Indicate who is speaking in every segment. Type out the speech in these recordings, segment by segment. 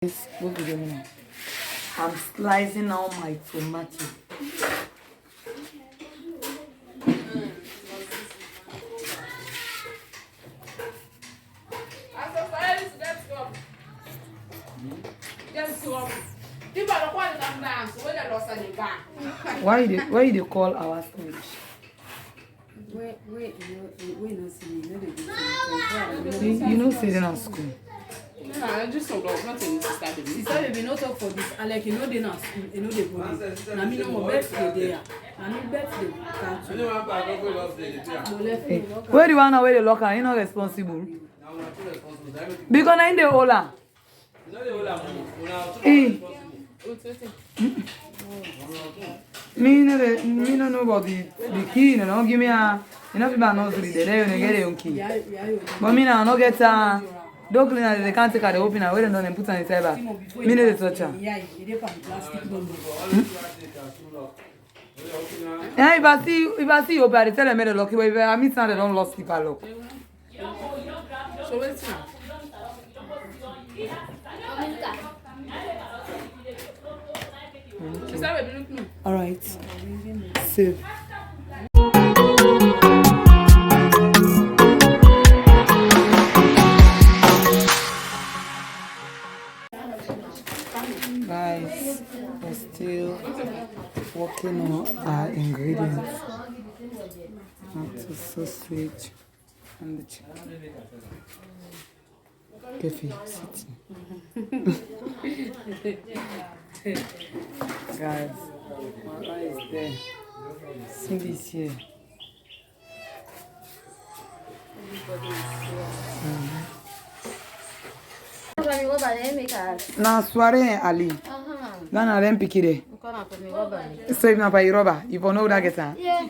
Speaker 1: What do you mean? I'm slicing now my tomato. Why you call our storage? You know sitting at school.
Speaker 2: No, I just don't know. Nothing to start with.
Speaker 3: Sister, we not talk for this. I like you know they not school, you know they go. Na me no more birthday there. Na me birthday cancel.
Speaker 1: Where the one away the locker? You not responsible. Because I in the hola. Me no know about the key. You know, give me a. You know, people know the day when they get a key. But me now no get a. Don't clean it, they can't take out the opener. Wait and don't put on the cyber. Me need the toucher. Yeah, if I see you, but I tell them made a lucky way. I mean, they don't lost the lock.
Speaker 2: So what's now?
Speaker 1: All right. Save. Guys, we're still working on our ingredients. The sausage and the chicken. Kefi, sitting. Guys, Mama is there. See this here. Na soirée Ali. Gana dem pikire. So if na pa Yoruba, you for know that get am.
Speaker 4: Yeah,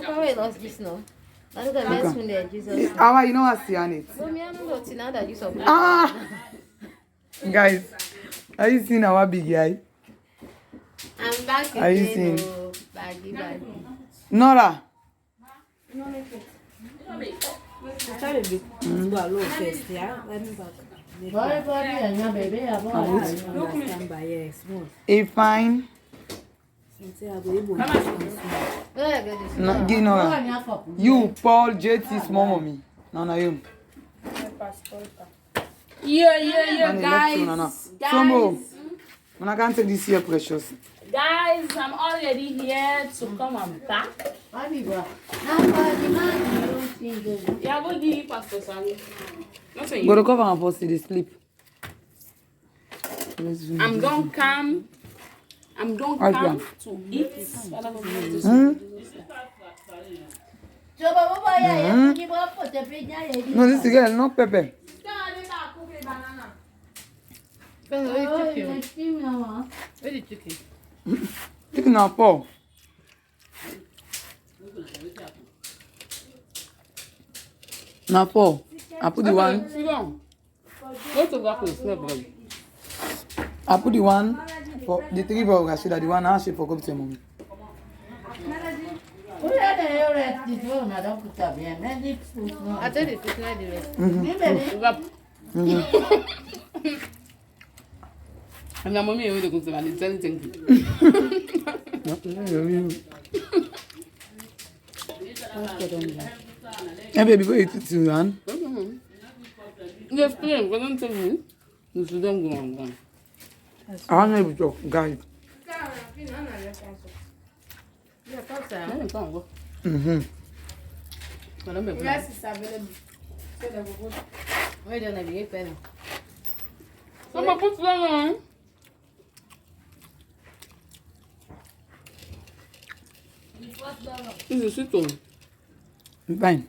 Speaker 4: I lost this now. I look at my spoon there, Jesus.
Speaker 1: How you know I see on it?
Speaker 4: No, me I'm not now that you saw.
Speaker 1: Ah! Guys, are you seeing our big guy?
Speaker 4: I'm back again.
Speaker 1: Are you seeing?
Speaker 4: Baggy.
Speaker 1: Nora.
Speaker 3: Sorry, big. Go alone first, yeah. Let me back.
Speaker 1: A fine. No, give Nora. You, Paul, JT, small mommy. No, you.
Speaker 2: Yeah, guys.
Speaker 1: Somo. When I can't take this here, precious.
Speaker 2: Guys, I'm already here to come and back. Yeah, go give Pastor Sally.
Speaker 1: Go to cover and post it, sleep.
Speaker 2: I'm gonna come to eat.
Speaker 1: No, this girl, no pepper.
Speaker 4: Where the chicken?
Speaker 1: Chicken now, Paul. Now, Paul. I put the one.
Speaker 2: Go to work with smell bread.
Speaker 1: I put the one for the three burgers. So that the one I should for go to your mommy.
Speaker 4: I tell you, it's not the rest.
Speaker 2: And my mommy will go to my little thing.
Speaker 1: Hey, baby, go eat it too, man.
Speaker 2: Yes, please, but don't tell me. You should don't go on.
Speaker 1: I want to talk, guys.
Speaker 4: Yes, it's available. Where don't I be pen?
Speaker 2: Someone put them on. This is sweet one.
Speaker 1: Fine.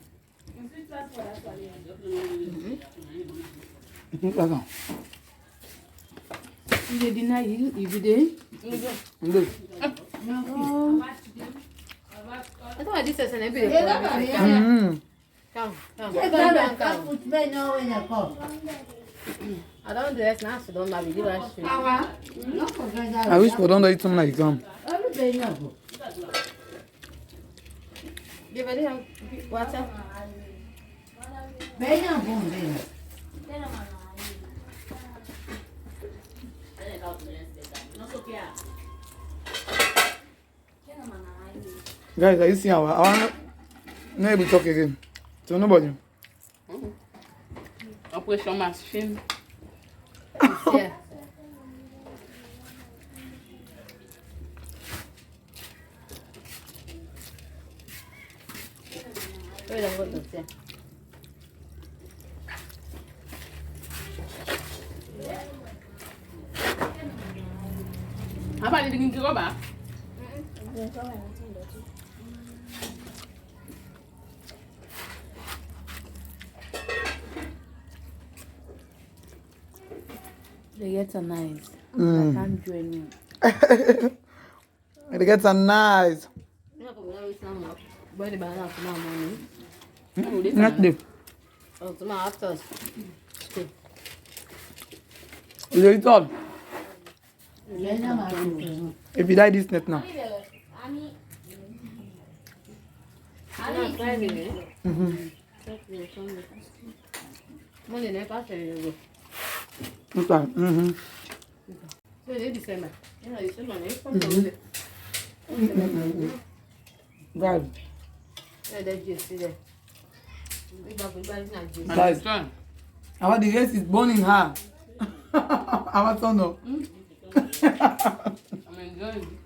Speaker 3: You deny you every day?
Speaker 1: Good.
Speaker 4: I thought this is an episode. Come. I don't do this now, so don't have you last year.
Speaker 1: I wish we don't eat something like them.
Speaker 4: Give it water.
Speaker 1: Guys, are you seeing our no able to talk again? So nobody.
Speaker 2: Operation machine.
Speaker 4: Yeah. Wait, I'm going to say.
Speaker 2: How about you go back?
Speaker 3: They get a nice. I can't do any.
Speaker 1: It gets a nice.
Speaker 4: Where the banana for now, money?
Speaker 1: Not the.
Speaker 4: Oh, tomorrow after.
Speaker 1: It's all. If you die this net now.
Speaker 4: Money never say.
Speaker 1: Okay.
Speaker 4: So they December. You know, December next come.
Speaker 1: Guys,
Speaker 4: Yeah, they just see there.
Speaker 1: guys, our the race is born in her. Our son, no.
Speaker 2: I'm enjoying.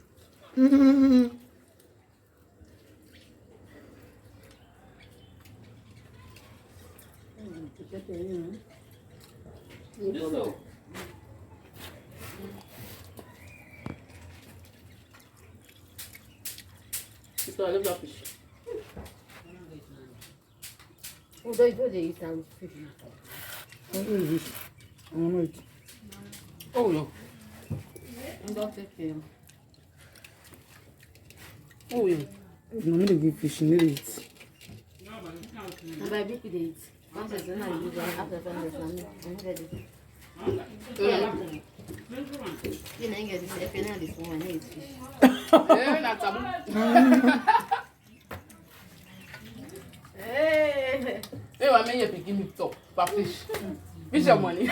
Speaker 2: So I love that fish.
Speaker 4: Oh, they eat some fish.
Speaker 1: What is this? Wait.
Speaker 2: Oh no.
Speaker 4: I'm not taking.
Speaker 2: Oh yeah.
Speaker 1: No, me dey give fish, you need it.
Speaker 4: I'm by big days. Once it's not you after family, I'm ready. You know, get this. If you're not this one, it's fish.
Speaker 2: Yeah, not taboo.
Speaker 4: Hey.
Speaker 2: Hey, I mean you give me top for fish. Fish your money.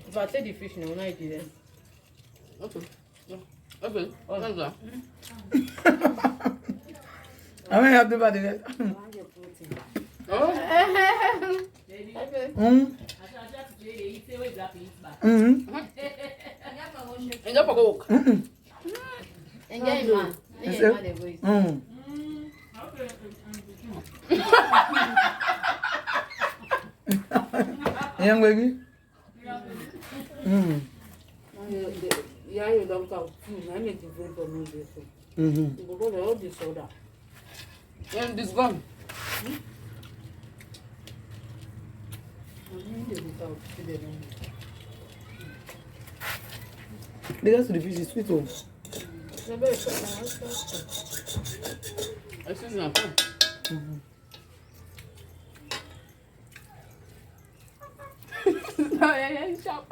Speaker 4: If I take the fish now, when I do that.
Speaker 2: Okay. Okay. Thank you.
Speaker 1: I mean, have the body there.
Speaker 2: Oh. Enjoy for cook.
Speaker 4: Enjoy, man. Enjoy, man.
Speaker 1: Young baby.
Speaker 3: Yeah, you don't have food. I need to drink for me. Because all this soda.
Speaker 2: And this gone.
Speaker 1: The rest of the fish is sweet. Oh.
Speaker 2: I see it's not fun. Yeah, shop.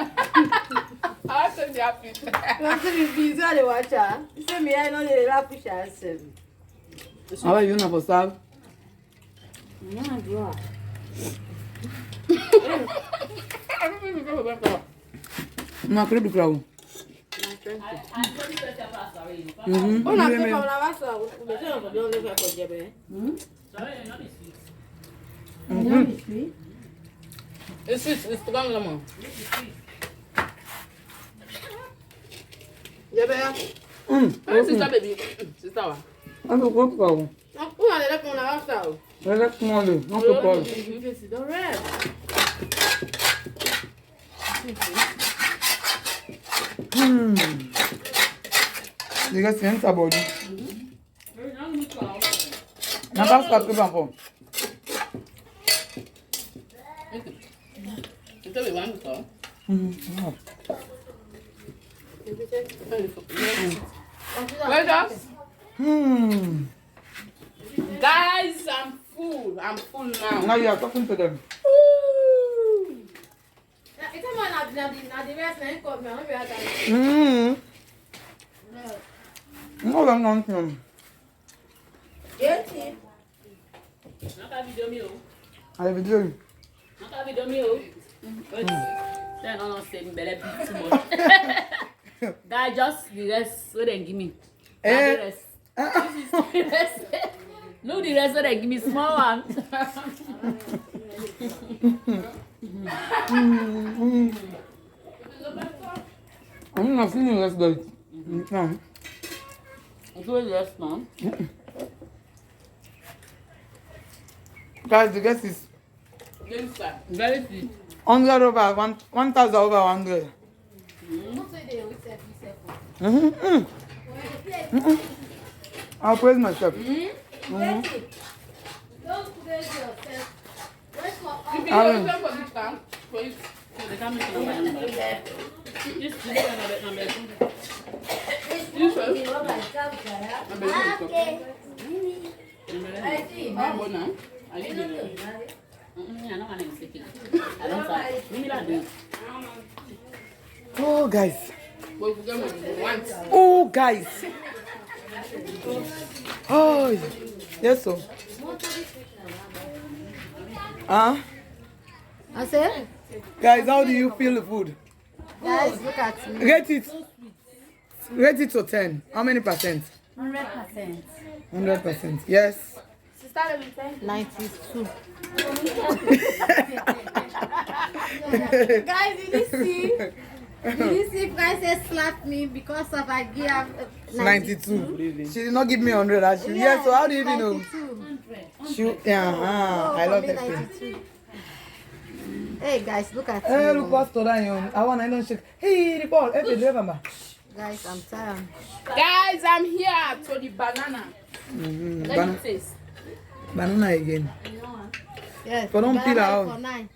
Speaker 2: I said the happy.
Speaker 3: You want to be busy on the watcher? You say me, I know the lap fish I said.
Speaker 1: How are you not for serve?
Speaker 3: Yeah, bro.
Speaker 1: Ma credo di cravo.
Speaker 3: Oh, na pe pa na wasa. We say na for don live for jebe.
Speaker 2: It's sweet. It's strong lemon.
Speaker 3: Jebe.
Speaker 2: Sister baby. Sister wa.
Speaker 1: I'm going to go.
Speaker 3: Who na the left na wasa?
Speaker 1: Let's small. Not to call.
Speaker 3: Don't red.
Speaker 1: You guys see enter body. Now that's what people for.
Speaker 2: You tell me one to Pleasures. Guys, I'm full. I'm full now.
Speaker 1: Now you are talking to them.
Speaker 4: It's a man at the rest, and come here. I'm not
Speaker 1: No, I'm not.
Speaker 3: Yes.
Speaker 1: I will do it.
Speaker 2: Then no say me belle big too much. Guy, just the rest so they give me. The rest. This is the rest. No, the rest so they give me small one.
Speaker 1: I'm not feeling less good.
Speaker 2: It's really less now.
Speaker 1: Guys, the guess is
Speaker 2: Very sweet.
Speaker 1: 100 over 1,000 over 100. I'll praise myself. Oh, guys. Oh, guys. Oh, yes, so. Huh?
Speaker 4: I said,
Speaker 1: Guys, how do you feel the food?
Speaker 4: guys, look at me.
Speaker 1: Rate it. Rate it to 10. How many percent?
Speaker 4: 100%.
Speaker 1: 100%. Yes.
Speaker 4: 92. Guys, did you see? Did you see Princess slapped me because of I give
Speaker 1: 92. She did not give me 100 actually. Yes, so how do you even know?
Speaker 4: 92.
Speaker 1: She, I love
Speaker 4: me
Speaker 1: that.
Speaker 4: 92. Hey guys, look at
Speaker 1: Hey,
Speaker 4: me.
Speaker 1: look, Pastor Daniel. I want to don't shake. Hey, the ball. Hey, the driver.
Speaker 4: Guys, I'm tired.
Speaker 2: Guys, I'm here to the banana. Let me taste.
Speaker 1: Banana again.
Speaker 4: Yes.
Speaker 1: For don't
Speaker 4: banana
Speaker 1: peel out.
Speaker 4: For 9.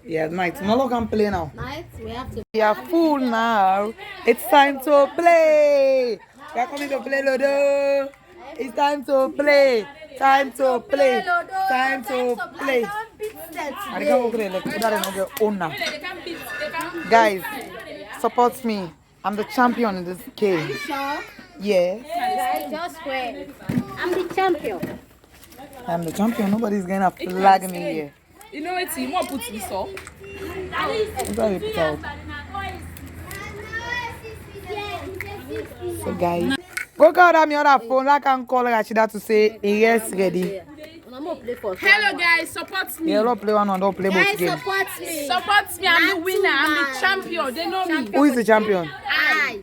Speaker 1: Yeah, night. No longer can play now.
Speaker 4: Night, we have to.
Speaker 1: We are full now. It's time to play. We are coming to play, Lodo. It's time to play. Time to play. Time to play. I can't play. Let's put that in the owner. Guys, support me. I'm the champion in this game.
Speaker 4: Sure.
Speaker 1: Yes.
Speaker 4: Guys, just wait. I'm the champion.
Speaker 1: I'm the champion. Nobody's gonna flag me here.
Speaker 2: You know what? You want to put this up?
Speaker 1: That's how you put out. So guys, go call that me on that phone. I can call Rashida to say yes ready.
Speaker 4: I'm gonna play for
Speaker 2: Hello guys, support me.
Speaker 1: Yeah, don't play one and don't play both
Speaker 4: Guys,
Speaker 1: games.
Speaker 4: support me.
Speaker 2: Support me. I'm the winner. I'm the champion. They know me.
Speaker 1: Who is the champion?
Speaker 4: I.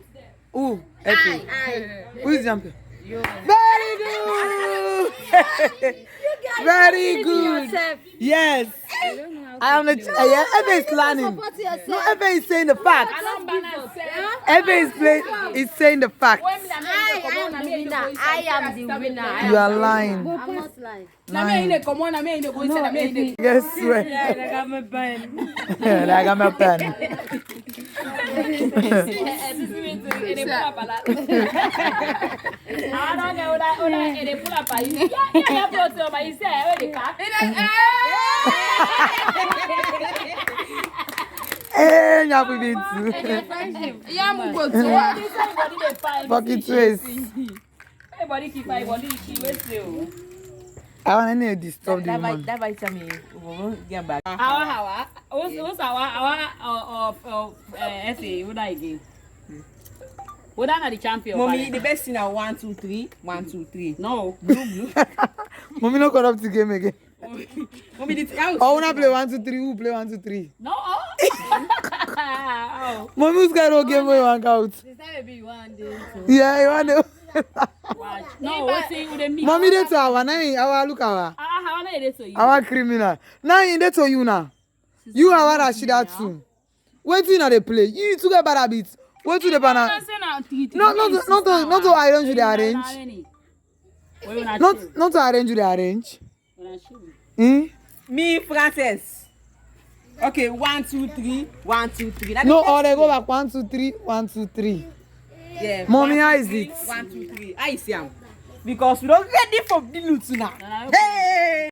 Speaker 1: Who? Epi.
Speaker 4: I.
Speaker 1: Who is the champion? Very good. Very good. Yes. I am the. Yeah, Epe is planning.
Speaker 4: Support yourself.
Speaker 1: No, Epe is saying the fact. Epe is saying the fact.
Speaker 4: I am the winner. I am the winner.
Speaker 1: You are lying.
Speaker 4: I'm not lying.
Speaker 1: Lying. Yes, swear. I got my pen. I got my pen. Hey, you have been too. Fucking twist.
Speaker 2: Everybody keep my body. She waits you.
Speaker 1: I want to disturb the woman.
Speaker 5: That vitamin will get back.
Speaker 2: What's our essay? What I give? What are the champion?
Speaker 5: Mommy, the best thing are 1, 2, 3. 1, 2, 3.
Speaker 2: No.
Speaker 5: Blue.
Speaker 1: Mommy not corrupt the game again.
Speaker 5: Mommy, the house.
Speaker 1: Oh, wanna play 1, 2, 3. Who play 1, 2, 3?
Speaker 2: No. Oh.
Speaker 1: Mommy, who's got no game where you want out? Yeah, you want to.
Speaker 2: No, what's it with the meat?
Speaker 1: Mommy, that's our name. Our look our.
Speaker 2: How are they so you?
Speaker 1: Our criminal. Now you that's you now. You are Rashida too. Wait till you they play. You two get bad habits. Wait till the banana. No, not to arrange the arrange. Not to arrange the arrange.
Speaker 5: Me, Frances. Okay, 1, 2, 3. 1, 2, 3.
Speaker 1: No, or they go back 1, 2, 3. 1, 2, 3.
Speaker 5: Yeah.
Speaker 1: Mommy, how is it?
Speaker 5: 1, 2, 3. I see him. Because we don't ready for the loot now. Hey!